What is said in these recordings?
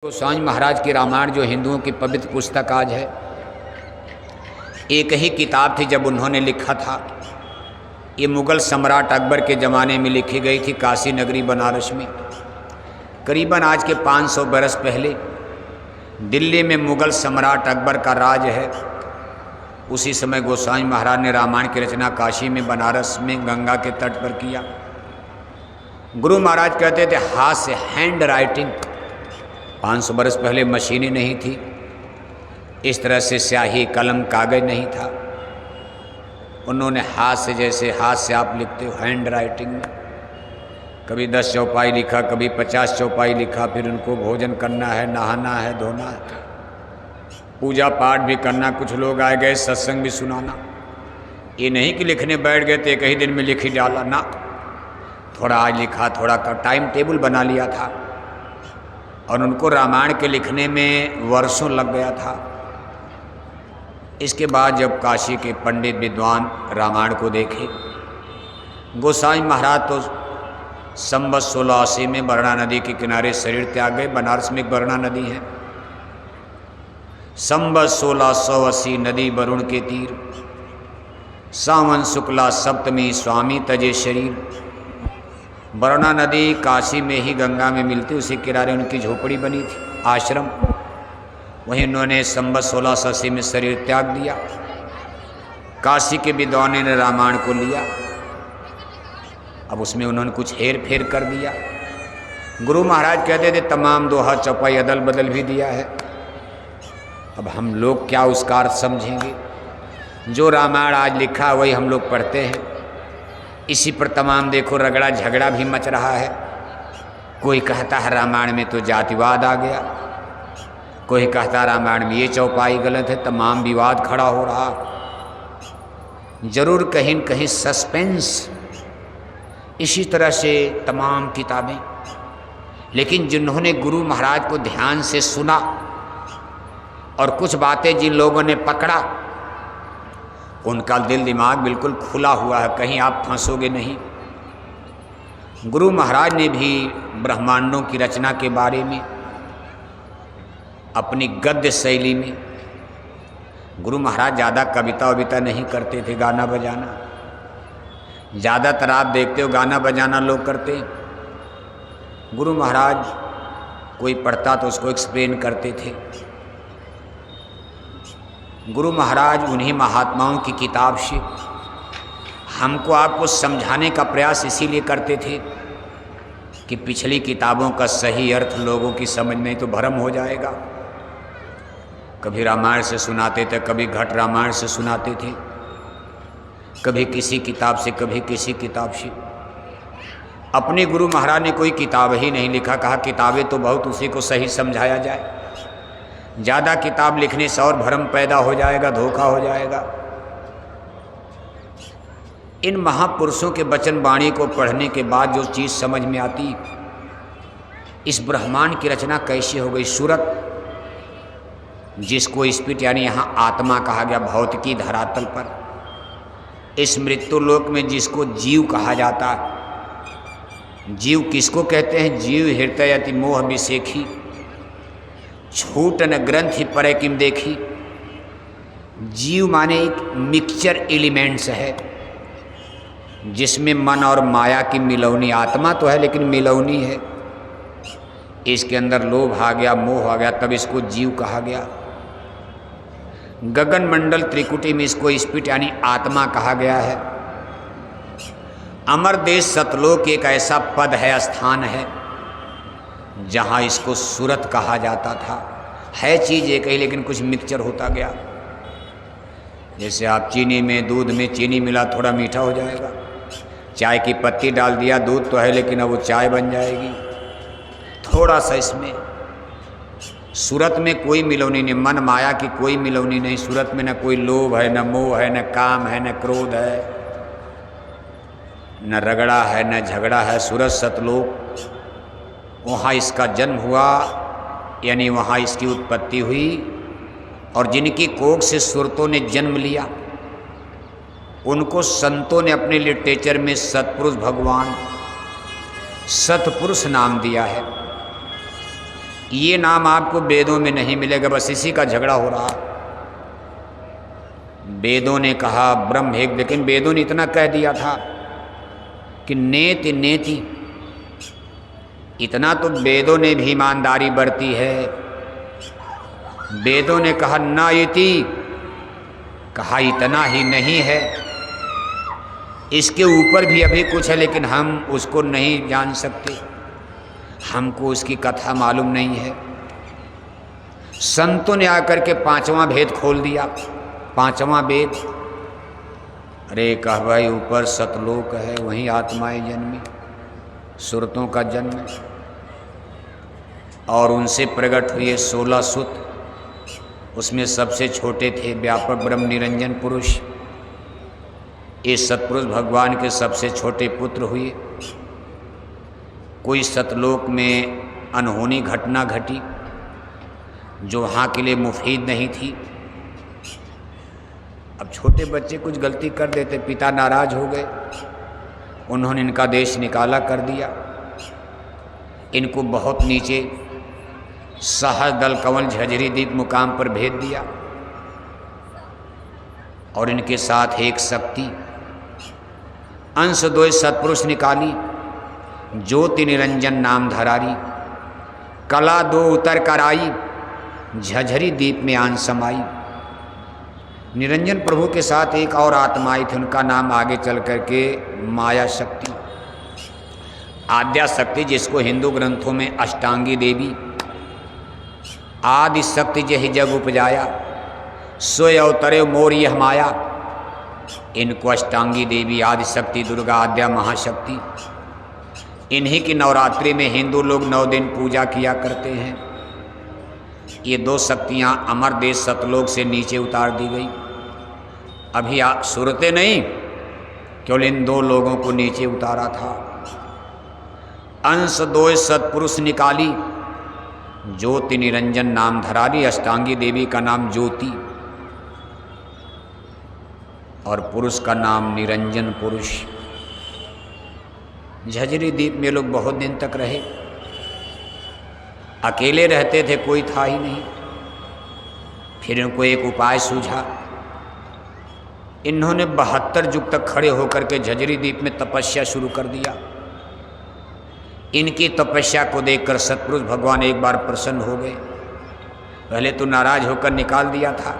गोस्वामी महाराज की रामायण जो हिंदुओं की पवित्र पुस्तक आज है, एक ही किताब थी जब उन्होंने लिखा था। ये मुग़ल सम्राट अकबर के ज़माने में लिखी गई थी काशी नगरी बनारस में। करीबन आज के 500 बरस पहले दिल्ली में मुग़ल सम्राट अकबर का राज है। उसी समय गोस्वामी महाराज ने रामायण की रचना काशी में बनारस में गंगा के तट पर किया। गुरु महाराज कहते थे हाथ से हैंड राइटिंग, 500 बरस पहले मशीनें नहीं थी, इस तरह से स्याही कलम कागज नहीं था। उन्होंने हाथ से, जैसे हाथ से आप लिखते हो हैंड राइटिंग में, कभी 10 चौपाई लिखा, कभी 50 चौपाई लिखा। फिर उनको भोजन करना है, नहाना है, धोना है, पूजा पाठ भी करना। कुछ लोग आए गए, सत्संग भी सुनाना। ये नहीं कि लिखने बैठ गए तो एक ही दिन में लिख ही डाला ना, थोड़ा आज लिखा, थोड़ा का टाइम टेबल बना लिया था। और उनको रामायण के लिखने में वर्षों लग गया था। इसके बाद जब काशी के पंडित विद्वान रामायण को देखे, गोस्वामी महाराज तो संवत 1680 में वरुणा नदी के किनारे शरीर त्याग गए। बनारस में एक वरुणा नदी है। संवत 1680 नदी वरुण के तीर, सावन शुक्ला सप्तमी स्वामी तजे शरीर। वरुणा नदी काशी में ही गंगा में मिलती, उसी किनारे उनकी झोपड़ी बनी थी, आश्रम। वहीं उन्होंने संवत 1680 में शरीर त्याग दिया। काशी के विद्वानों ने रामायण को लिया। अब उसमें उन्होंने कुछ हेर फेर कर दिया। गुरु महाराज कहते थे तमाम दोहा चौपाई अदल बदल भी दिया है। अब हम लोग क्या उसका अर्थ समझेंगे? जो रामायण आज लिखा वही हम लोग पढ़ते हैं। इसी पर तमाम देखो रगड़ा झगड़ा भी मच रहा है। कोई कहता है रामायण में तो जातिवाद आ गया, कोई कहता है रामायण में ये चौपाई गलत है। तमाम विवाद खड़ा हो रहा। जरूर कहीं न कहीं सस्पेंस। इसी तरह से तमाम किताबें। लेकिन जिन्होंने गुरु महाराज को ध्यान से सुना और कुछ बातें जिन लोगों ने पकड़ा, उनका दिल दिमाग बिल्कुल खुला हुआ है, कहीं आप फंसोगे नहीं। गुरु महाराज ने भी ब्रह्मांडों की रचना के बारे में अपनी गद्य शैली में, गुरु महाराज ज़्यादा कविता वविता नहीं करते थे, गाना बजाना। ज़्यादातर आप देखते हो गाना बजाना लोग करते हैं। गुरु महाराज कोई पढ़ता तो उसको एक्सप्लेन करते थे। गुरु महाराज उन्हीं महात्माओं की किताब से हमको आपको समझाने का प्रयास इसीलिए करते थे कि पिछली किताबों का सही अर्थ लोगों की समझ में तो भ्रम हो जाएगा। कभी रामायण से सुनाते थे, कभी घट रामायण से सुनाते थे, कभी किसी किताब से, कभी किसी किताब से। अपने गुरु महाराज ने कोई किताब ही नहीं लिखा। कहा किताबें तो बहुत, उसी को सही समझाया जाए। ज़्यादा किताब लिखने से और भ्रम पैदा हो जाएगा, धोखा हो जाएगा। इन महापुरुषों के वचन वाणी को पढ़ने के बाद जो चीज़ समझ में आती, इस ब्रह्मांड की रचना कैसी हो गई। सूरत जिसको स्पिरिट यानी यहाँ आत्मा कहा गया भौतिकी धरातल पर, इस मृत्यु लोक में जिसको जीव कहा जाता। जीव किसको कहते हैं? जीव हृदय अति मोह विसेखी, छूट न ग्रंथि परे किम देखी। जीव माने एक मिक्सचर एलिमेंट्स है जिसमें मन और माया की मिलौनी। आत्मा तो है लेकिन मिलौनी है। इसके अंदर लोभ आ गया, मोह आ गया, तब इसको जीव कहा गया। गगन मंडल त्रिकुटी में इसको स्पिरिट यानी आत्मा कहा गया है। अमर देश सतलोक एक ऐसा पद है, स्थान है, जहाँ इसको सूरत कहा जाता था। है चीज़ एक ही लेकिन कुछ मिक्सचर होता गया। जैसे आप चीनी में, दूध में चीनी मिला, थोड़ा मीठा हो जाएगा। चाय की पत्ती डाल दिया, दूध तो है लेकिन अब वो चाय बन जाएगी। थोड़ा सा इसमें। सूरत में कोई मिलौनी नहीं, मन माया की कोई मिलौनी नहीं। सूरत में न कोई लोभ है, न मोह है, न काम है, न क्रोध है, न रगड़ा है, न झगड़ा है। सूरत सतलोक, वहाँ इसका जन्म हुआ, यानी वहाँ इसकी उत्पत्ति हुई। और जिनकी कोख से सुरतों ने जन्म लिया, उनको संतों ने अपने लिटरेचर में सतपुरुष भगवान, सतपुरुष नाम दिया है। ये नाम आपको वेदों में नहीं मिलेगा, बस इसी का झगड़ा हो रहा। वेदों ने कहा ब्रह्म एक, लेकिन वेदों ने इतना कह दिया था कि नेति नेति, इतना तो वेदों ने भी ईमानदारी बरती है। वेदों ने कहा न इति, कहा इतना ही नहीं है, इसके ऊपर भी अभी कुछ है, लेकिन हम उसको नहीं जान सकते, हमको उसकी कथा मालूम नहीं है। संतों ने आकर के पांचवा भेद खोल दिया। पांचवा वेद, अरे कह भाई ऊपर सतलोक है, वहीं आत्माएं जन्मी, सुरतों का जन्म, और उनसे प्रकट हुए 16 सुत। उसमें सबसे छोटे थे व्यापक ब्रह्म निरंजन पुरुष। ये सतपुरुष भगवान के सबसे छोटे पुत्र हुए। कोई सतलोक में अनहोनी घटना घटी जो वहाँ के लिए मुफीद नहीं थी। अब छोटे बच्चे कुछ गलती कर देते, पिता नाराज हो गए, उन्होंने इनका देश निकाला कर दिया। इनको बहुत नीचे सहस्रदल कंवल झझरी द्वीप मुकाम पर भेज दिया, और इनके साथ एक शक्ति अंश दो सत्पुरुष निकाली, ज्योति निरंजन नाम धरारी, कला दो उतर कर आई, झझरी द्वीप में आन समाई। निरंजन प्रभु के साथ एक और आत्मा आई थी, उनका नाम आगे चल करके माया शक्ति, आद्या शक्ति, जिसको हिंदू ग्रंथों में अष्टांगी देवी, आदि शक्ति जहि जग उपजाया, सोय अवतरे मोर यह माया। इनको अष्टांगी देवी, आदि शक्ति, दुर्गा, आद्या महाशक्ति, इन्हीं की नवरात्रि में हिंदू लोग 9 दिन पूजा किया करते हैं। ये 2 शक्तियाँ अमर देश सतलोक से नीचे उतार दी गई। अभी सुरते नहीं, केवल इन 2 लोगों को नीचे उतारा था। अंश 2 सत्पुरुष निकाली, ज्योति निरंजन नाम धरारी, अष्टांगी देवी का नाम ज्योति और पुरुष का नाम निरंजन पुरुष। झझरी द्वीप में लोग बहुत दिन तक रहे, अकेले रहते थे, कोई था ही नहीं। फिर इनको एक उपाय सूझा। इन्होंने 72 युग तक खड़े होकर के झझरी द्वीप में तपस्या शुरू कर दिया। इनकी तपस्या को देखकर सतपुरुष भगवान एक बार प्रसन्न हो गए। पहले तो नाराज होकर निकाल दिया था,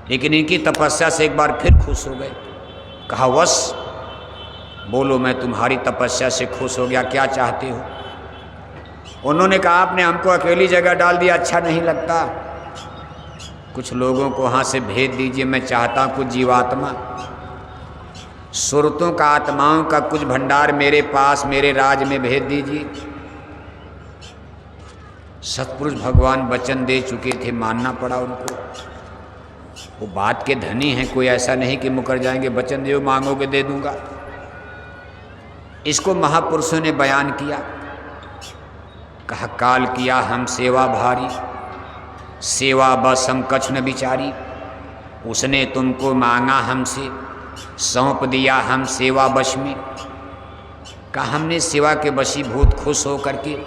लेकिन इनकी तपस्या से एक बार फिर खुश हो गए। कहा वश बोलो, मैं तुम्हारी तपस्या से खुश हो गया, क्या चाहते हो? उन्होंने कहा आपने हमको अकेली जगह डाल दिया, अच्छा नहीं लगता, कुछ लोगों को वहाँ से भेज दीजिए, मैं चाहता हूँ कुछ जीवात्मा, सुरतों का, आत्माओं का कुछ भंडार मेरे पास, मेरे राज में भेज दीजिए। सतपुरुष भगवान वचन दे चुके थे, मानना पड़ा उनको। वो बात के धनी हैं, कोई ऐसा नहीं कि मुकर जाएंगे, वचन दो मांगोगे दे दूंगा। इसको महापुरुषों ने बयान किया। कहा काल किया हम सेवा भारी, सेवा बस हम कछ न बिचारी। उसने तुमको मांगा हमसे, सौंप दिया हम सेवा वश में। कहा हमने सेवा के वशीभूत खुश हो करके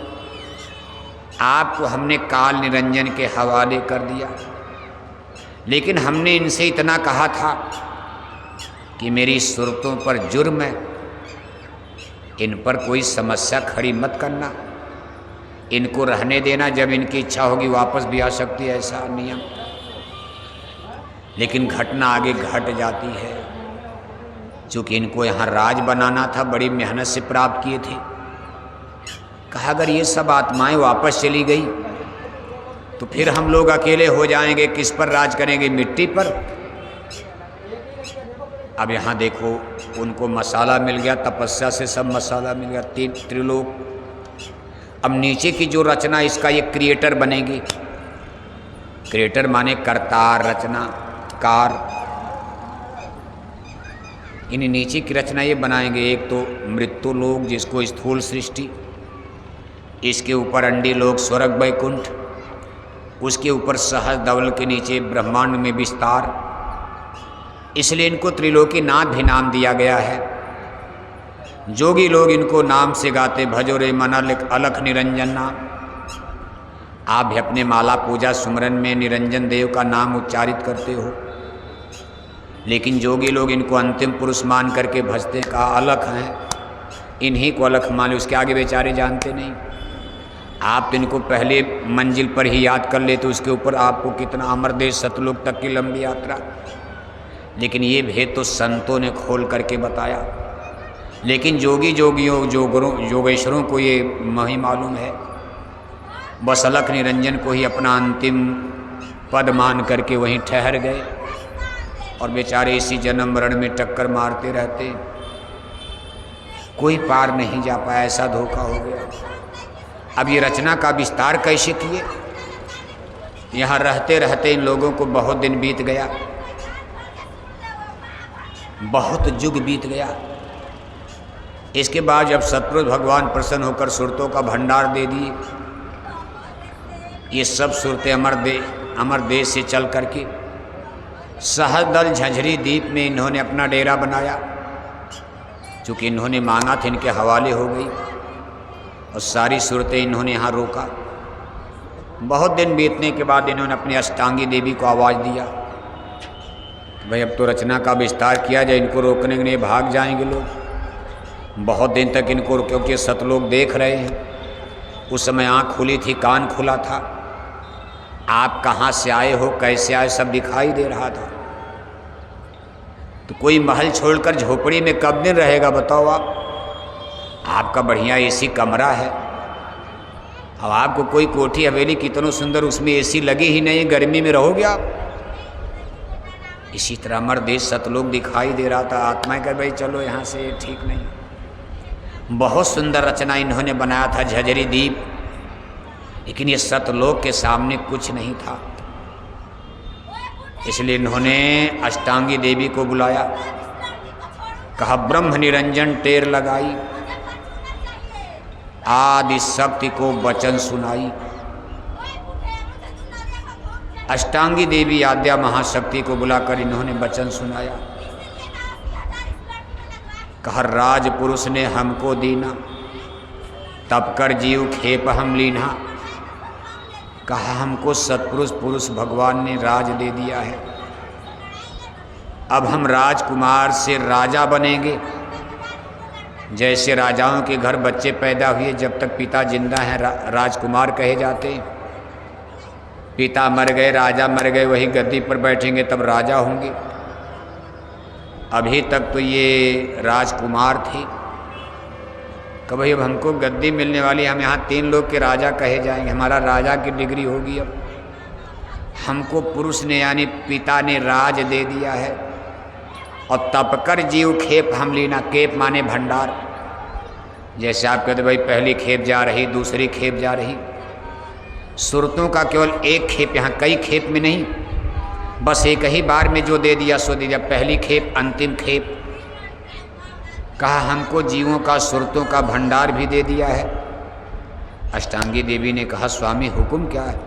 आपको हमने काल निरंजन के हवाले कर दिया। लेकिन हमने इनसे इतना कहा था कि मेरी सुरतों पर जुर्म है, इन पर कोई समस्या खड़ी मत करना, इनको रहने देना, जब इनकी इच्छा होगी वापस भी आ सकती है, ऐसा नियम। लेकिन घटना आगे घट जाती है। चूँकि इनको यहाँ राज बनाना था, बड़ी मेहनत से प्राप्त किए थे। कहा अगर ये सब आत्माएं वापस चली गई तो फिर हम लोग अकेले हो जाएंगे, किस पर राज करेंगे? मिट्टी पर। अब यहाँ देखो, उनको मसाला मिल गया, तपस्या से सब मसाला मिल गया, 3 त्रिलोक। अब नीचे की जो रचना, इसका ये क्रिएटर बनेगी। क्रिएटर माने करतार, रचना कार। इन नीचे की रचना ये बनाएंगे। एक तो मृत्यु लोक, जिसको स्थूल सृष्टि, इसके ऊपर अंडी लोक, स्वर्ग, वैकुंठ, उसके ऊपर सहस्र धवल के नीचे ब्रह्मांड में विस्तार। इसलिए इनको त्रिलोकी नाथ भी नाम दिया गया है। जोगी लोग इनको नाम से गाते, भजो रे मन अलख निरंजन नाम। आप भी अपने माला पूजा सुमरन में निरंजन देव का नाम उच्चारित करते हो, लेकिन जोगी लोग इनको अंतिम पुरुष मान करके भजते, कहा अलख हैं, इन्हीं को अलख मान लो, उसके आगे बेचारे जानते नहीं। आप तो इनको पहले मंजिल पर ही याद कर लेते, उसके ऊपर आपको कितना अमर देश सतलोक तक की लंबी यात्रा। लेकिन ये भेद तो संतों ने खोल करके बताया, लेकिन जोगियों योगेश्वरों को ये नहीं मालूम है। बस अलख निरंजन को ही अपना अंतिम पद मान करके वहीं ठहर गए और बेचारे इसी जन्म मरण में टक्कर मारते रहते, कोई पार नहीं जा पाया, ऐसा धोखा हो गया। अब ये रचना का विस्तार कैसे किए? यहाँ रहते रहते इन लोगों को बहुत दिन बीत गया, बहुत युग बीत गया। इसके बाद जब सतपुरुष भगवान प्रसन्न होकर सुरतों का भंडार दे दिए, ये सब सुरतें अमर देश से चल करके सहदल झंझरी द्वीप में इन्होंने अपना डेरा बनाया। चूँकि इन्होंने मांगा था, इनके हवाले हो गई और सारी सूरतें इन्होंने यहाँ रोका। बहुत दिन बीतने के बाद इन्होंने अपनी अष्टांगी देवी को आवाज़ दिया, भाई अब तो रचना का विस्तार किया जाए, इनको रोकने के लिए भाग जाएंगे लोग। बहुत दिन तक इनको, क्योंकि सतलोग देख रहे हैं, उस समय आँख खुली थी, कान खुला था, आप कहाँ से आए हो, कैसे आए, सब दिखाई दे रहा था। तो कोई महल छोड़कर झोपड़ी में कब दिन रहेगा बताओ आप? आपका बढ़िया एसी कमरा है, अब आपको कोई कोठी हवेली कितनों सुंदर, उसमें एसी लगी ही नहीं, गर्मी में रहोगे आप? इसी तरह अमर देश सतलोक दिखाई दे रहा था। आत्माएं कह भाई चलो यहाँ से, ठीक नहीं। बहुत सुंदर रचना इन्होंने बनाया था झंझरी द्वीप, लेकिन ये सतलोक के सामने कुछ नहीं था। इसलिए इन्होंने अष्टांगी देवी को बुलाया, कहा ब्रह्म निरंजन टेर लगाई, आदि शक्ति को वचन सुनाई। अष्टांगी देवी आद्या महाशक्ति को बुलाकर इन्होंने वचन सुनाया, कहा राजपुरुष ने हमको दीना, तब कर जीव खेप हम लीना। कहा हमको सतपुरुष पुरुष भगवान ने राज दे दिया है, अब हम राजकुमार से राजा बनेंगे। जैसे राजाओं के घर बच्चे पैदा हुए, जब तक पिता जिंदा हैं राजकुमार कहे जाते, पिता मर गए, राजा मर गए, वही गद्दी पर बैठेंगे तब राजा होंगे। अभी तक तो ये राजकुमार थे। कि भाई अब हमको गद्दी मिलने वाली, हम यहाँ 3 लोग के राजा कहे जाएंगे, हमारा राजा की डिग्री होगी। अब हमको पुरुष ने यानी पिता ने राज दे दिया है। और तपकर जीव खेप हम लीना, खेप माने भंडार। जैसे आप कहते भाई पहली खेप जा रही, दूसरी खेप जा रही, सुरतों का केवल एक खेप, यहाँ कई खेप में नहीं, बस एक ही बार में जो दे दिया सो दे दिया, पहली खेप अंतिम खेप। कहा हमको जीवों का सुरतों का भंडार भी दे दिया है। अष्टांगी देवी ने कहा स्वामी हुक्म क्या है?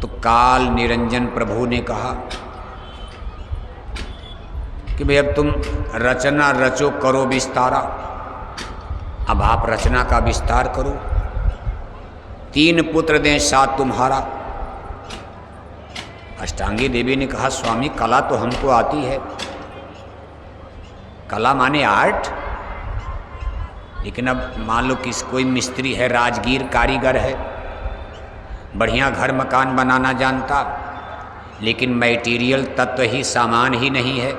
तो काल निरंजन प्रभु ने कहा कि भाई अब तुम रचना रचो, करो विस्तारा। अब आप रचना का विस्तार करो। 3 पुत्र दें, 7 तुम्हारा। अष्टांगी देवी ने कहा स्वामी कला तो हमको आती है, कला माने आर्ट, लेकिन अब मान लो कि कोई मिस्त्री है, राजगीर कारीगर है, बढ़िया घर मकान बनाना जानता, लेकिन मटेरियल तत्व ही सामान ही नहीं है।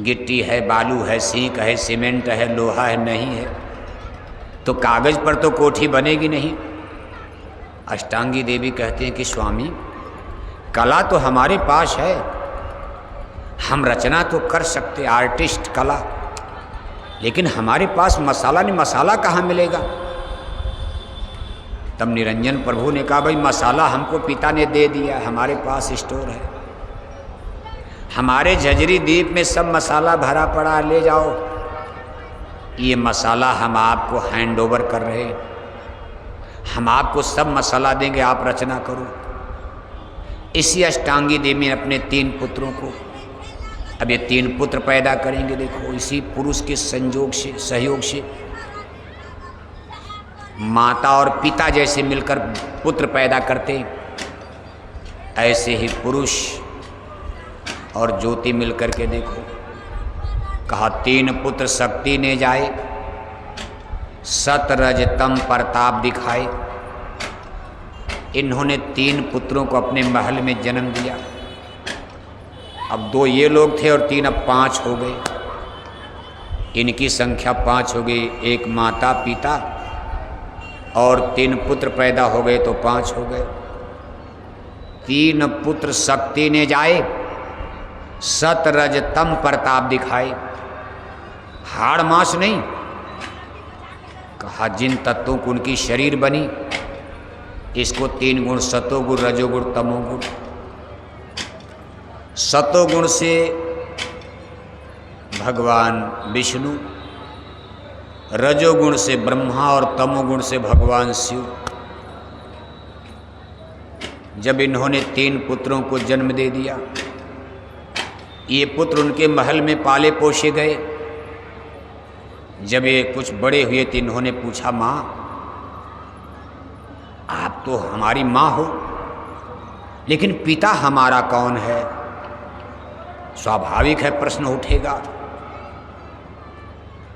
गिट्टी है, बालू है, सींक है, सीमेंट है, लोहा है, नहीं है, तो कागज़ पर तो कोठी बनेगी नहीं। अष्टांगी देवी कहते हैं कि स्वामी कला तो हमारे पास है, हम रचना तो कर सकते, आर्टिस्ट कला, लेकिन हमारे पास मसाला नहीं, मसाला कहाँ मिलेगा? तब निरंजन प्रभु ने कहा भाई मसाला हमको पिता ने दे दिया, हमारे पास स्टोर है, हमारे झंझरी द्वीप में सब मसाला भरा पड़ा, ले जाओ। ये मसाला हम आपको हैंड ओवर कर रहे हैं, हम आपको सब मसाला देंगे, आप रचना करो। इसी अष्टांगी देवी ने अपने 3 पुत्रों को, अब ये 3 पुत्र पैदा करेंगे, देखो इसी पुरुष के संयोग से, सहयोग से। माता और पिता जैसे मिलकर पुत्र पैदा करते, ऐसे ही पुरुष और ज्योति मिलकर के देखो। कहा 3 पुत्र शक्ति ने जाए, सत रज तम प्रताप दिखाए। इन्होंने 3 पुत्रों को अपने महल में जन्म दिया। अब 2 ये लोग थे और 3 अब 5 हो गए। इनकी संख्या 5 हो गई। 1 माता पिता और 3 पुत्र पैदा हो गए तो 5 हो गए। 3 पुत्र शक्ति ने जाए, सत रज तम प्रताप दिखाए। हाड़ मांस नहीं, कहा जिन तत्वों को उनकी शरीर बनी, इसको 3 गुण सतोगुण रजोगुण तमोगुण। सतोगुण से भगवान विष्णु, रजोगुण से ब्रह्मा और तमोगुण से भगवान शिव। जब इन्होंने 3 पुत्रों को जन्म दे दिया, ये पुत्र उनके महल में पाले पोसे गए। जब ये कुछ बड़े हुए तो इन्होंने पूछा, माँ आप तो हमारी माँ हो, लेकिन पिता हमारा कौन है? स्वाभाविक है प्रश्न उठेगा।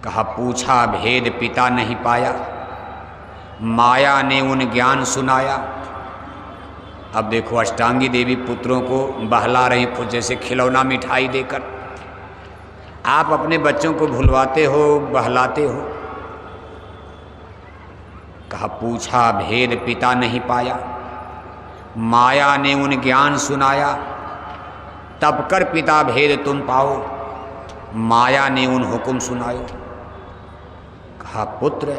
कहा पूछा भेद पिता नहीं पाया, माया ने उन ज्ञान सुनाया। अब देखो अष्टांगी देवी पुत्रों को बहला रही, जैसे खिलौना मिठाई देकर। आप अपने बच्चों को भुलवाते हो, बहलाते हो। कहा पूछा भेद पिता नहीं पाया, माया ने उन ज्ञान सुनाया। तब कर पिता भेद तुम पाओ, माया ने उन हुक्म सुनायो। कहा पुत्र,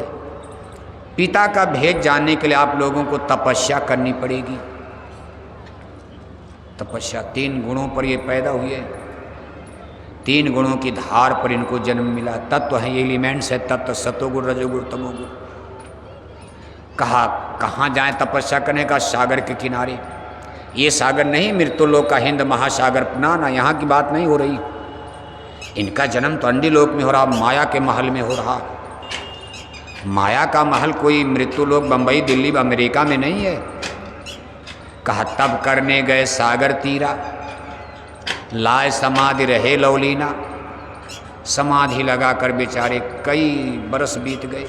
पिता का भेद जानने के लिए आप लोगों को तपस्या करनी पड़ेगी। तपस्या 3 गुणों पर ये पैदा हुए, 3 गुणों की धार पर इनको जन्म मिला। तत्व है, ये एलिमेंट्स है तत्व, सतोगुण रजोगुण तमोगुण। कहा कहाँ जाएं तपस्या करने का? सागर के किनारे। ये सागर नहीं मृत्युलोक का हिंद महासागर, ना, यहाँ की बात नहीं हो रही। इनका जन्म तो अंडीलोक में हो रहा, माया के महल में हो रहा। माया का महल कोई मृत्युलोक बंबई दिल्ली अमेरिका में नहीं है। कहा तब करने गए सागर तीरा, लाए समाधि रहे लौलीना। समाधि लगाकर बेचारे कई बरस बीत गए।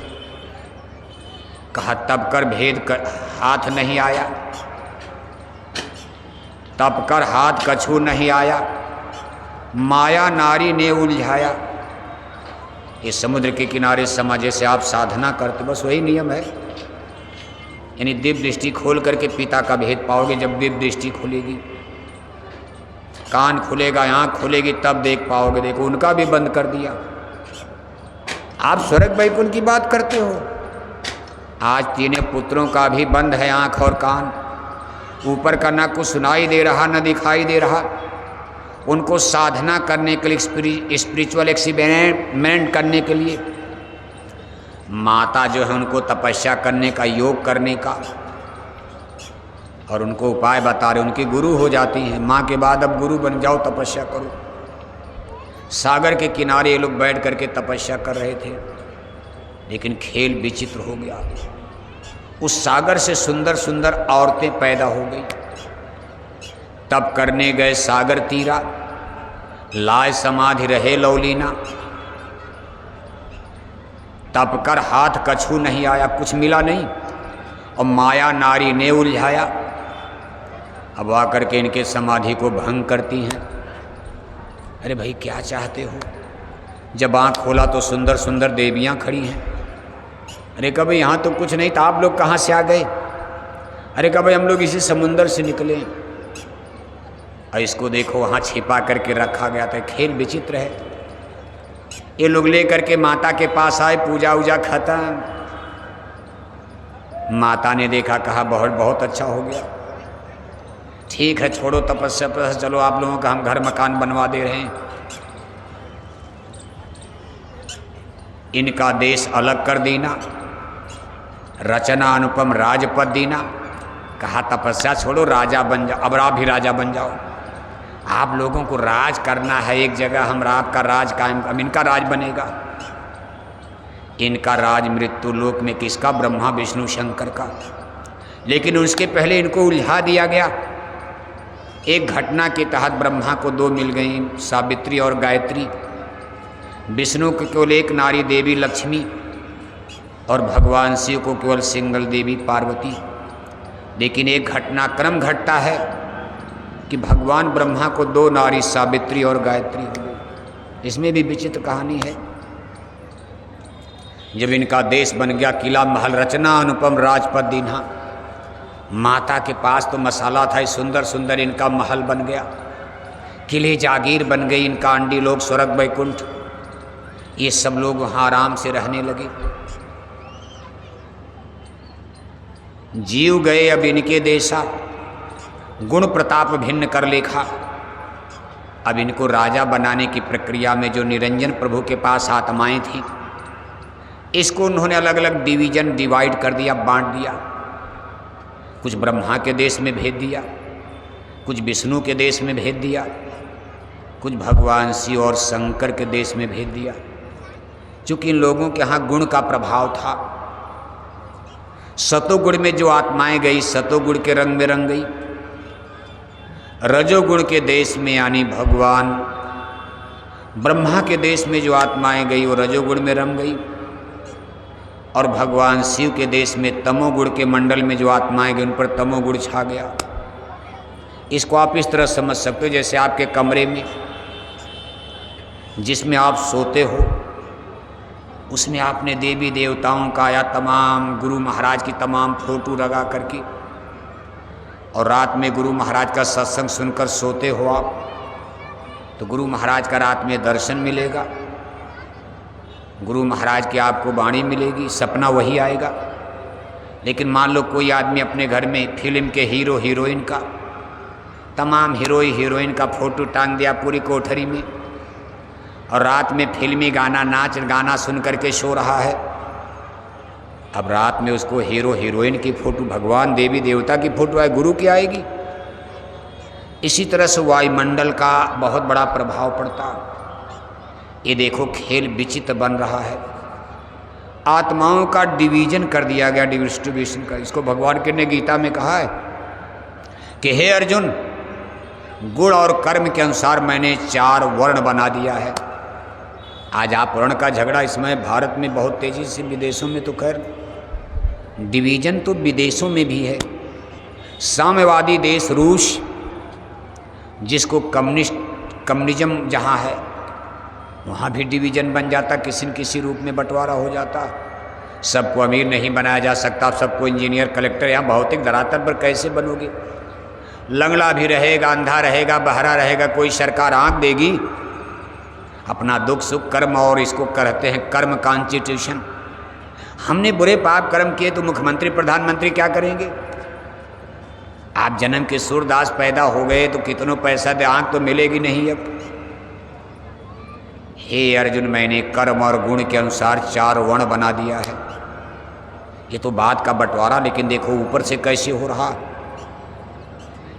कहा तब कर भेद कर हाथ नहीं आया, तब कर हाथ कछू नहीं आया, माया नारी ने उलझाया। ये समुद्र के किनारे समा, जैसे आप साधना करते, बस वही नियम है। यानी दिव्य दृष्टि खोल करके पिता का भेद पाओगे। जब दिव्य दृष्टि खुलेगी, कान खुलेगा, आँख खुलेगी, तब देख पाओगे। देखो उनका भी बंद कर दिया। आप स्वर्ग वैकुंठ की बात करते हो, आज 3 पुत्रों का भी बंद है आँख और कान। ऊपर का ना कुछ सुनाई दे रहा, न दिखाई दे रहा। उनको साधना करने के लिए, स्पिरिचुअल एक्सपेरिमेंट करने के लिए माता जो है उनको तपस्या करने का, योग करने का, और उनको उपाय बता रहे। उनकी गुरु हो जाती हैं। माँ के बाद अब गुरु बन जाओ, तपस्या करो। सागर के किनारे ये लोग बैठ करके तपस्या कर रहे थे, लेकिन खेल विचित्र हो गया। उस सागर से सुंदर सुंदर औरतें पैदा हो गई। तब करने गए सागर तीरा, लाए समाधि रहे लौलीना। तब कर हाथ कछू नहीं आया, कुछ मिला नहीं, और माया नारी ने उलझाया। अब आकर के इनके समाधि को भंग करती हैं। अरे भाई क्या चाहते हो? जब आँख खोला तो सुंदर सुंदर देवियाँ खड़ी हैं। अरे कभी यहाँ तो कुछ नहीं था, आप लोग कहाँ से आ गए? अरे कभी हम लोग इसी समुंदर से निकले। और इसको देखो वहाँ छिपा करके रखा गया था। खेल विचित्र है। ये लोग ले करके माता के पास आए, पूजा वूजा खत्म। माता ने देखा, कहा बहुत बहुत अच्छा हो गया, ठीक है छोड़ो तपस्या पर, चलो आप लोगों का हम घर मकान बनवा दे रहे हैं। इनका देश अलग कर देना, रचना अनुपम राजपद देना। कहा तपस्या छोड़ो, राजा बन जाओ, अब आप भी राजा बन जाओ। आप लोगों को राज करना है एक जगह, हम आपका राज कायम, अब इनका राज बनेगा। इनका राज मृत्यु लोक में किसका? ब्रह्मा विष्णु शंकर का। लेकिन उसके पहले इनको उलझा दिया गया। एक घटना के तहत ब्रह्मा को दो मिल गई, सावित्री और गायत्री। विष्णु को केवल एक नारी देवी लक्ष्मी और भगवान शिव को केवल सिंगल देवी पार्वती। लेकिन एक घटनाक्रम घटता है कि भगवान ब्रह्मा को दो नारी सावित्री और गायत्री हो गई। इसमें भी विचित्र कहानी है। जब इनका देश बन गया, किला महल रचना अनुपम राजपद दीन्हा, माता के पास तो मसाला था, सुंदर सुंदर इनका महल बन गया, किले जागीर बन गई, इनका अंडी लोग स्वर्ग वैकुंठ। ये सब लोग वहाँ आराम से रहने लगे। जीव गए अब इनके देशा, गुण प्रताप भिन्न कर लेखा। अब इनको राजा बनाने की प्रक्रिया में जो निरंजन प्रभु के पास आत्माएं थीं, इसको उन्होंने अलग अलग डिवीजन डिवाइड कर दिया, बांट दिया। कुछ ब्रह्मा के देश में भेज दिया, कुछ विष्णु के देश में भेज दिया, कुछ भगवान शिव और शंकर के देश में भेज दिया। चूँकि इन लोगों के यहाँ गुण का प्रभाव था, सतोगुण में जो आत्माएं गई सतोगुण के रंग में रंग गई, रजोगुण के देश में यानी भगवान ब्रह्मा के देश में जो आत्माएं गई वो रजोगुण में रंग गई, और भगवान शिव के देश में तमोगुण के मंडल में जो आत्माएं गई उन पर तमोगुण छा गया। इसको आप इस तरह समझ सकते हो जैसे आपके कमरे में जिसमें आप सोते हो उसमें आपने देवी देवताओं का या तमाम गुरु महाराज की तमाम फोटो लगा करके, और रात में गुरु महाराज का सत्संग सुनकर सोते हो आप, तो गुरु महाराज का रात में दर्शन मिलेगा, गुरु महाराज की आपको वाणी मिलेगी, सपना वही आएगा। लेकिन मान लो कोई आदमी अपने घर में फिल्म के हीरो हीरोइन का, तमाम हीरोइन का फोटो टांग दिया पूरी कोठरी में, और रात में फिल्मी गाना नाच गाना सुन करके सो रहा है। अब रात में उसको हीरो हीरोइन की फोटो, भगवान देवी देवता की फोटो आए, गुरु की आएगी। इसी तरह से वायुमंडल का बहुत बड़ा प्रभाव पड़ता। ये देखो खेल विचित्र बन रहा है, आत्माओं का डिवीजन कर दिया गया, डिस्ट्रीब्यूशन का। इसको भगवान ने गीता में कहा है कि हे अर्जुन, गुण और कर्म के अनुसार मैंने 4 वर्ण बना दिया है। आज आप वर्ण का झगड़ा इसमें भारत में बहुत तेजी से, विदेशों में तो खैर डिवीजन तो विदेशों में भी है। साम्यवादी देश रूस, जिसको कम्युनिज्म जहाँ है वहाँ भी डिवीजन बन जाता, किसी न किसी रूप में बंटवारा हो जाता। सबको अमीर नहीं बनाया जा सकता, सबको इंजीनियर कलेक्टर, यहाँ भौतिक धरातल पर कैसे बनोगे? लंगड़ा भी रहेगा, अंधा रहेगा, बहरा रहेगा, कोई सरकार आंख देगी? अपना दुख सुख कर्म, और इसको कहते हैं कर्म कॉन्स्टिट्यूशन। हमने बुरे पाप कर्म किए तो मुख्यमंत्री प्रधानमंत्री क्या करेंगे? आप जन्म के सूरदास पैदा हो गए तो कितनों पैसा दे, आंख तो मिलेगी नहीं। अब हे अर्जुन, मैंने कर्म और गुण के अनुसार 4 वर्ण बना दिया है। ये तो बात का बंटवारा, लेकिन देखो ऊपर से कैसे हो रहा।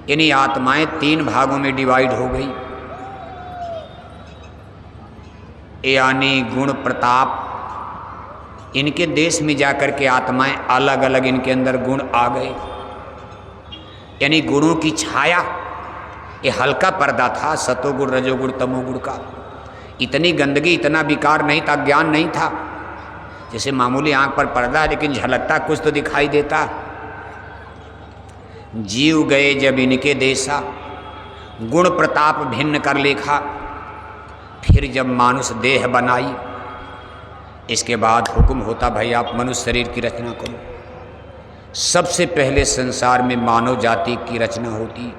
यानी आत्माएं 3 भागों में डिवाइड हो गई, यानी गुण प्रताप। इनके देश में जाकर के आत्माएं अलग अलग, इनके अंदर गुण आ गए, यानी गुणों की छाया। ये हल्का पर्दा था सतोगुण रजोगुण तमोगुण का। इतनी गंदगी, इतना विकार नहीं था, ज्ञान नहीं था। जैसे मामूली आंख पर पर्दा है लेकिन झलकता कुछ तो दिखाई देता। जीव गए जब इनके देशा, गुण प्रताप भिन्न कर लेखा। फिर जब मानुष देह बनाई, इसके बाद हुक्म होता भाई आप मनुष्य शरीर की रचना करो। सबसे पहले संसार में मानव जाति की रचना होती।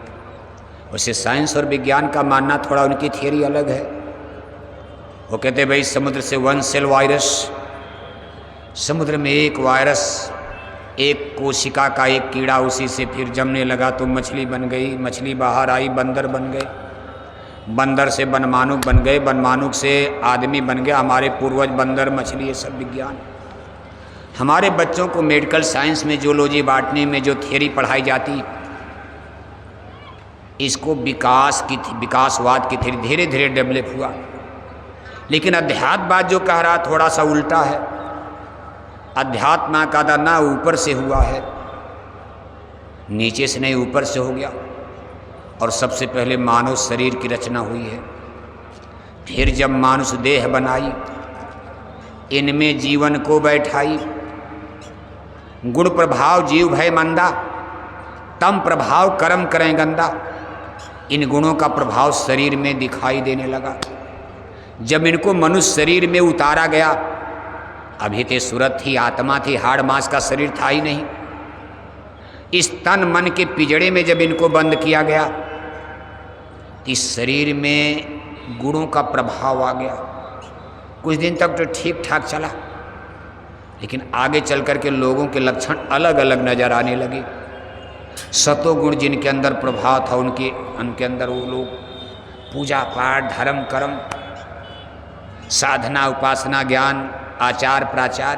वैसे साइंस और विज्ञान का मानना थोड़ा, उनकी थियरी अलग है। वो कहते भाई समुद्र से 1 सेल वायरस, समुद्र में एक वायरस, एक कोशिका का एक कीड़ा, उसी से फिर जमने लगा तो मछली बन गई, मछली बाहर आई, बंदर बन गए, बंदर से बनमानुक बन गए, बनमानुक से आदमी बन गया। हमारे पूर्वज बंदर, मछली, ये सब विज्ञान। हमारे बच्चों को मेडिकल साइंस में जूलॉजी बॉटनी में जो थियरी पढ़ाई जाती, इसको विकासवाद की थियरी धीरे धीरे डेवलप हुआ। लेकिन अध्यात्मवाद जो कह रहा थोड़ा सा उल्टा है। अध्यात्म का दाना ऊपर से हुआ है, नीचे से नहीं ऊपर से हो गया। और सबसे पहले मानव शरीर की रचना हुई है, फिर जब मानुष देह बनाई, इनमें जीवन को बैठाई। गुण प्रभाव जीव भय मंदा, तम प्रभाव कर्म करें गंदा। इन गुणों का प्रभाव शरीर में दिखाई देने लगा। जब इनको मनुष्य शरीर में उतारा गया, अभी तो सूरत थी, आत्मा थी, हाड़ मांस का शरीर था ही नहीं। इस तन मन के पिंजड़े में जब इनको बंद किया गया, इस शरीर में गुणों का प्रभाव आ गया। कुछ दिन तक तो ठीक ठाक चला, लेकिन आगे चल कर के लोगों के लक्षण अलग अलग नजर आने लगे। सतोगुण जिनके अंदर प्रभाव था, उनके अंदर वो लोग पूजा पाठ, धर्म कर्म, साधना, उपासना, ज्ञान, आचार प्राचार।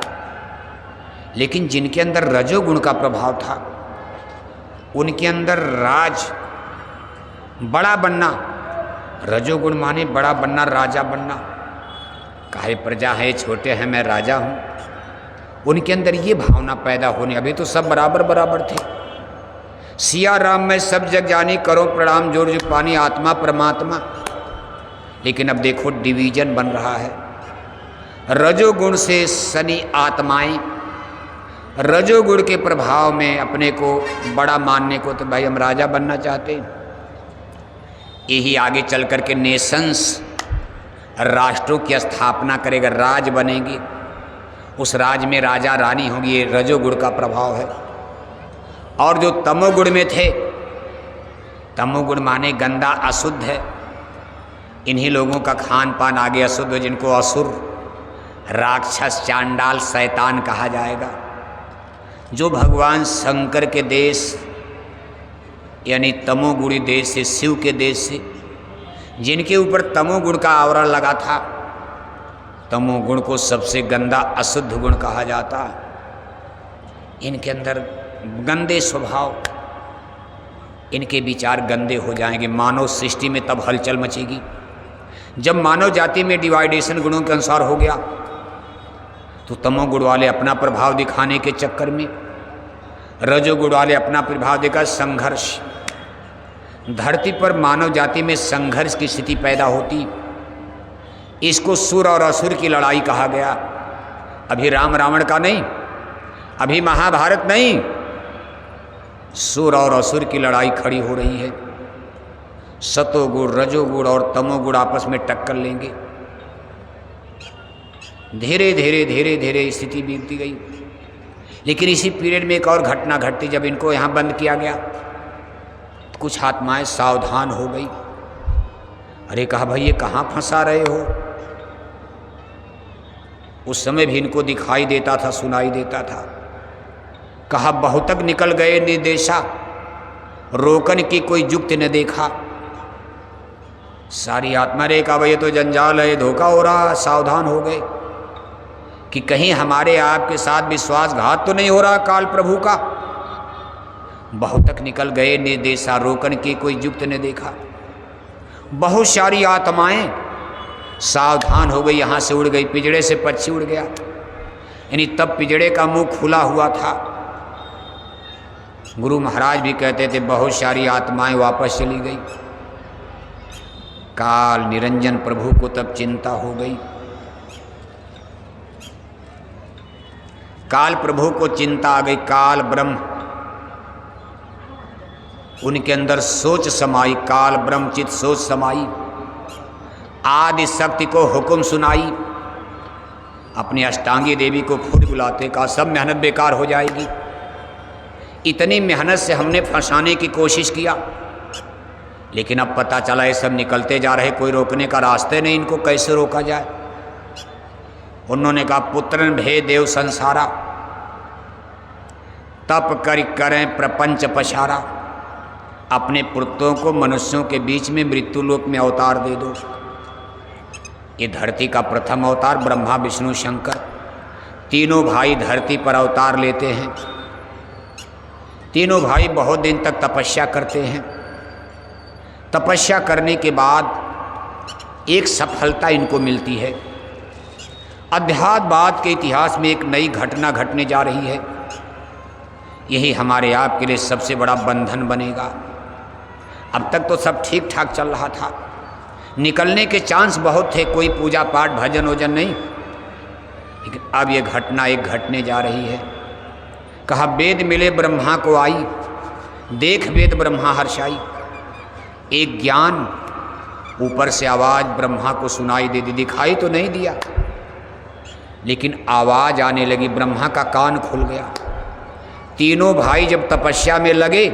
लेकिन जिनके अंदर रजोगुण का प्रभाव था, उनके अंदर राज, बड़ा बनना। रजोगुण माने बड़ा बनना, राजा बनना। काहे प्रजा है, छोटे हैं, मैं राजा हूँ। उनके अंदर ये भावना पैदा होने। अभी तो सब बराबर बराबर थे। सिया राम मैं सब जग जानी, करो प्रणाम जोर जो पानी, आत्मा परमात्मा। लेकिन अब देखो डिवीजन बन रहा है। रजोगुण से सनी आत्माएं, रजोगुण के प्रभाव में अपने को बड़ा मानने को, तो भाई हम राजा बनना चाहते हैं। यही आगे चल कर के नेशंस, राष्ट्रों की स्थापना करेगा, राज बनेगी। उस राज में राजा रानी होगी। ये रजोगुण का प्रभाव है। और जो तमोगुण में थे, तमोगुण माने गंदा, अशुद्ध है। इन्हीं लोगों का खान पान आगे अशुद्ध, जिनको असुर, राक्षस, चांडाल, शैतान कहा जाएगा। जो भगवान शंकर के देश यानी तमोगुणी देश से, शिव के देश से, जिनके ऊपर तमोगुण का आवरण लगा था, तमोगुण को सबसे गंदा अशुद्ध गुण कहा जाता। इनके अंदर गंदे स्वभाव, इनके विचार गंदे हो जाएंगे। मानव सृष्टि में तब हलचल मचेगी जब मानव जाति में डिवाइडेशन गुणों के अनुसार हो गया। तो तमोगुण वाले अपना प्रभाव दिखाने के चक्कर में, रजोगुण वाले अपना प्रभाव देकर संघर्ष। धरती पर मानव जाति में संघर्ष की स्थिति पैदा होती। इसको सुर और असुर की लड़ाई कहा गया। अभी राम रावण का नहीं, अभी महाभारत नहीं, सुर और असुर की लड़ाई खड़ी हो रही है। सतोगुण, रजोगुण और तमोगुण आपस में टक्कर लेंगे। धीरे धीरे धीरे धीरे स्थिति बीतती गई। लेकिन इसी पीरियड में एक और घटना घटती। जब इनको यहाँ बंद किया गया, कुछ आत्माएं सावधान हो गई। अरे कहा भाई ये कहाँ फंसा रहे हो। उस समय भी इनको दिखाई देता था, सुनाई देता था। कहा बहुतक निकल गए निर्देशा, रोकन की कोई युक्ति न देखा। सारी आत्मा रे कहा भाई ये तो जंजाल है, धोखा हो रहा। सावधान हो गए कि कहीं हमारे आपके साथ विश्वासघात तो नहीं हो रहा काल प्रभु का। बहुत तक निकल गए निर्देशा, रोकन की कोई युक्त ने देखा। बहुत सारी आत्माएं सावधान हो गई, यहाँ से उड़ गई। पिंजड़े से पक्षी उड़ गया, यानी तब पिंजड़े का मुंह खुला हुआ था। गुरु महाराज भी कहते थे बहुत सारी आत्माएं वापस चली गई। काल निरंजन प्रभु को तब चिंता हो गई। काल प्रभु को चिंता आ गई। काल ब्रह्म, उनके अंदर सोच समाई। काल ब्रह्म चित सोच समाई। आदि शक्ति को हुक्म सुनाई। अपनी अष्टांगी देवी को खुद बुलाते, कहा सब मेहनत बेकार हो जाएगी। इतनी मेहनत से हमने फंसाने की कोशिश किया, लेकिन अब पता चला ये सब निकलते जा रहे, कोई रोकने का रास्ते नहीं, इनको कैसे रोका जाए। उन्होंने कहा पुत्रन भे देव संसारा, तप करें प्रपंच पशारा। अपने पुत्रों को मनुष्यों के बीच में मृत्यु लोक में अवतार दे दो। ये धरती का प्रथम अवतार ब्रह्मा विष्णु शंकर, तीनों भाई धरती पर अवतार लेते हैं। तीनों भाई बहुत दिन तक तपस्या करते हैं। तपस्या करने के बाद एक सफलता इनको मिलती है। अध्यात्मवाद के इतिहास में एक नई घटना घटने जा रही है। यही हमारे आपके लिए सबसे बड़ा बंधन बनेगा। अब तक तो सब ठीक ठाक चल रहा था, निकलने के चांस बहुत थे, कोई पूजा पाठ भजन वजन नहीं, लेकिन अब ये घटना एक घटने जा रही है। कहा वेद मिले ब्रह्मा को आई, देख वेद ब्रह्मा हर्षाई। एक ज्ञान ऊपर से आवाज़ ब्रह्मा को सुनाई दे दी, दिखाई तो नहीं दिया लेकिन आवाज़ आने लगी, ब्रह्मा का कान खुल गया। तीनों भाई जब तपस्या में लगे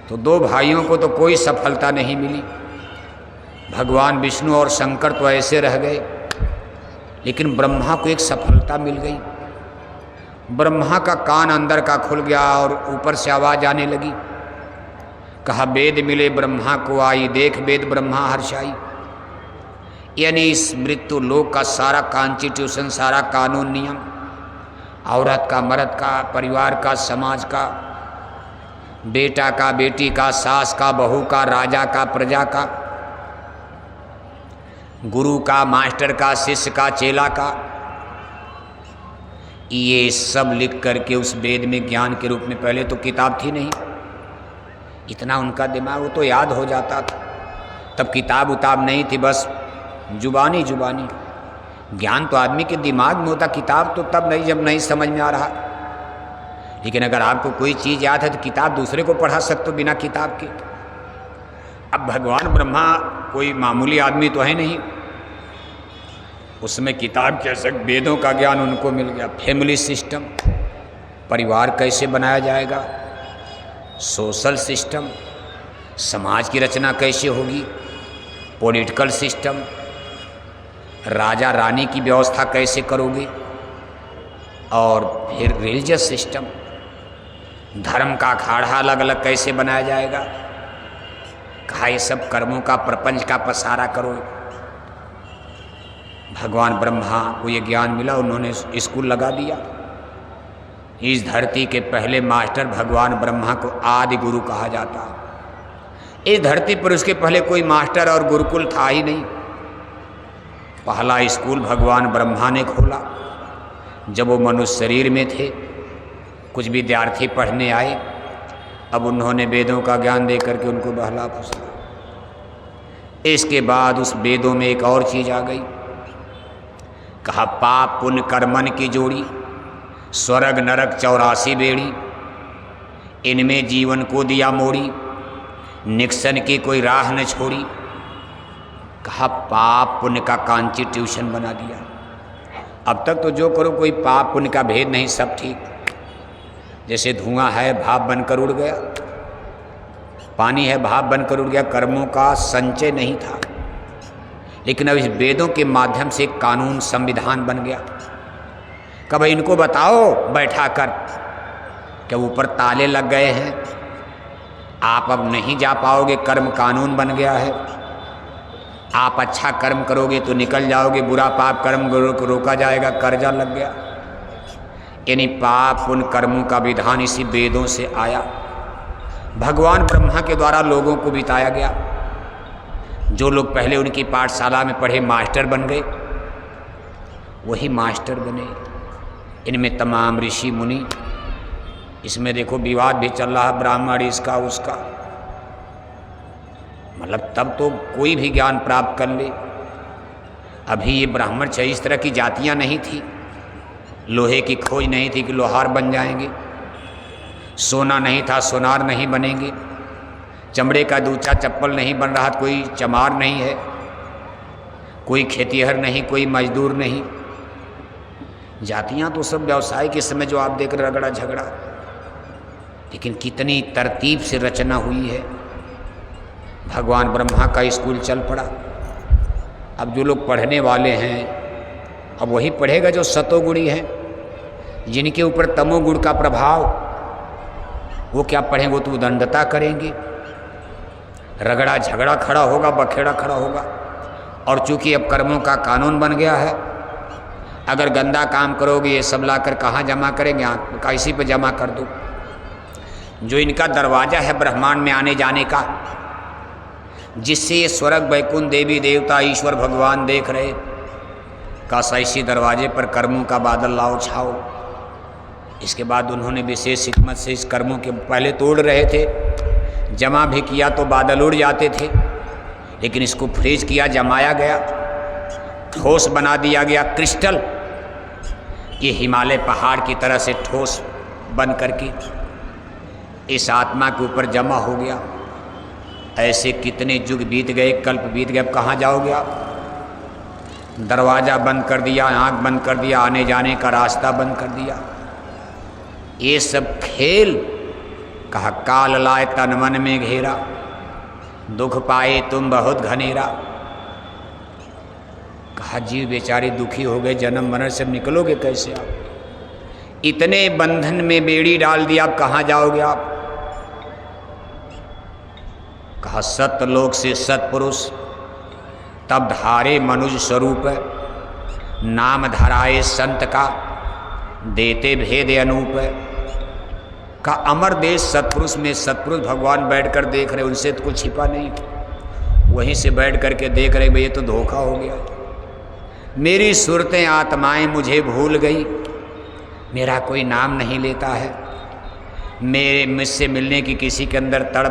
तो दो भाइयों को तो कोई सफलता नहीं मिली। भगवान विष्णु और शंकर तो ऐसे रह गए, लेकिन ब्रह्मा को एक सफलता मिल गई। ब्रह्मा का कान अंदर का खुल गया और ऊपर से आवाज़ आने लगी। कहा वेद मिले ब्रह्मा को आई, देख वेद ब्रह्मा हर्षाई। यानी इस मृत्यु लोक का सारा कॉन्स्टिट्यूशन, सारा कानून नियम, औरत का, मर्द का, परिवार का, समाज का, बेटा का, बेटी का, सास का, बहू का, राजा का, प्रजा का, गुरु का, मास्टर का, शिष्य का, चेला का, ये सब लिख करके उस वेद में ज्ञान के रूप में, पहले तो किताब थी नहीं, इतना उनका दिमाग वो तो याद हो जाता था। तब किताब उताब नहीं थी, बस जुबानी जुबानी ज्ञान तो आदमी के दिमाग में होता, किताब तो तब नहीं जब नहीं समझ में आ रहा। लेकिन अगर आपको कोई चीज़ याद है तो किताब दूसरे को पढ़ा सकते हो बिना किताब के। अब भगवान ब्रह्मा कोई मामूली आदमी तो है नहीं, उसमें किताब कह सकते, वेदों का ज्ञान उनको मिल गया। फैमिली सिस्टम, परिवार कैसे बनाया जाएगा, सोशल सिस्टम, समाज की रचना कैसे होगी, पॉलिटिकल सिस्टम, राजा रानी की व्यवस्था कैसे करोगे, और फिर रिलीजियस सिस्टम, धर्म का अखाड़ा अलग अलग कैसे बनाया जाएगा। कहा ये सब कर्मों का, प्रपंच का पसारा करो। भगवान ब्रह्मा को ये ज्ञान मिला, उन्होंने स्कूल लगा दिया। इस धरती के पहले मास्टर भगवान ब्रह्मा को आदि गुरु कहा जाता। इस धरती पर उसके पहले कोई मास्टर और गुरुकुल था ही नहीं। पहला स्कूल भगवान ब्रह्मा ने खोला। जब वो मनुष्य शरीर में थे, कुछ विद्यार्थी पढ़ने आए, अब उन्होंने वेदों का ज्ञान दे करके उनको बहला फुसला। इसके बाद उस वेदों में एक और चीज़ आ गई। कहा पाप पुण्य कर्मन की जोड़ी, स्वर्ग नरक 84 बेड़ी, इनमें जीवन को दिया मोड़ी, निक्सन की कोई राह न छोड़ी। कहा पाप पुण्य का कॉन्स्टिट्यूशन बना दिया। अब तक तो जो करो कोई पाप पुण्य का भेद नहीं, सब ठीक। जैसे धुआं है भाप बनकर उड़ गया, पानी है भाप बनकर उड़ गया, कर्मों का संचय नहीं था। लेकिन अब इस वेदों के माध्यम से एक कानून, संविधान बन गया। कब इनको बताओ बैठा कर कि ऊपर ताले लग गए हैं, आप अब नहीं जा पाओगे, कर्म कानून बन गया है। आप अच्छा कर्म करोगे तो निकल जाओगे, बुरा पाप कर्म रोका जाएगा, कर्जा लग गया। यानी पाप उन कर्मों का विधान इसी वेदों से आया, भगवान ब्रह्मा के द्वारा लोगों को बिताया गया। जो लोग पहले उनकी पाठशाला में पढ़े मास्टर बन गए, वही मास्टर बने। इनमें तमाम ऋषि मुनि, इसमें देखो विवाद भी चल रहा, ब्राह्मण इसका उसका, मतलब तब तो कोई भी ज्ञान प्राप्त कर ले। अभी ये ब्राह्मण चाहिए, इस तरह की जातियां नहीं थी, लोहे की खोज नहीं थी कि लोहार बन जाएंगे, सोना नहीं था सोनार नहीं बनेंगे, चमड़े का दूचा चप्पल नहीं बन रहा, कोई चमार नहीं है, कोई खेतीहर नहीं, कोई मजदूर नहीं। जातियां तो सब व्यवसाय के समय जो आप देख रहे रगड़ा झगड़ा, लेकिन कितनी तरतीब से रचना हुई है। भगवान ब्रह्मा का स्कूल चल पड़ा। अब जो लोग पढ़ने वाले हैं, अब वही पढ़ेगा जो सतोगुणी हैं, जिनके ऊपर तमोगुण का प्रभाव, वो क्या पढ़ेंगे, वो तो उदंडता करेंगे, रगड़ा झगड़ा खड़ा होगा, बखेड़ा खड़ा होगा। और चूंकि अब कर्मों का कानून बन गया है, अगर गंदा काम करोगे ये सब लाकर कहाँ जमा करेंगे, किसी पे जमा कर दो। जो इनका दरवाज़ा है ब्रह्मांड में आने जाने का, जिससे ये स्वर्ग बैकुंठ देवी देवता ईश्वर भगवान देख रहे, कासाइसी दरवाजे पर कर्मों का बादल लाओ छाओ। इसके बाद उन्होंने विशेष हिकमत से इस कर्मों के पहले तोड़ रहे थे, जमा भी किया तो बादल उड़ जाते थे, लेकिन इसको फ्रीज किया, जमाया गया, ठोस बना दिया गया, क्रिस्टल। ये हिमालय पहाड़ की तरह से ठोस बन करके इस आत्मा के ऊपर जमा हो गया। ऐसे कितने युग बीत गए, कल्प बीत गए, अब कहाँ जाओगे आप? दरवाज़ा बंद कर दिया, आँख बंद कर दिया, आने जाने का रास्ता बंद कर दिया। ये सब खेल, कहा काल लाए तन मन में घेरा, दुख पाए तुम बहुत घनेरा। कहा जीव बेचारे दुखी हो गए, जन्म मरण से निकलोगे कैसे आप? इतने बंधन में बेड़ी डाल दिया, आप कहाँ जाओगे आप? कहा सतलोक से सतपुरुष तब धारे मनुज स्वरूप, नाम धराए संत का देते भेद अनूप। का अमर देश सतपुरुष में सतपुरुष भगवान बैठकर देख रहे, उनसे तो कुछ छिपा नहीं, वहीं से बैठ करके देख रहे भाई ये तो धोखा हो गया, मेरी सुरतें आत्माएं मुझे भूल गई, मेरा कोई नाम नहीं लेता है, मेरे मुझसे मिलने की किसी के अंदर तड़प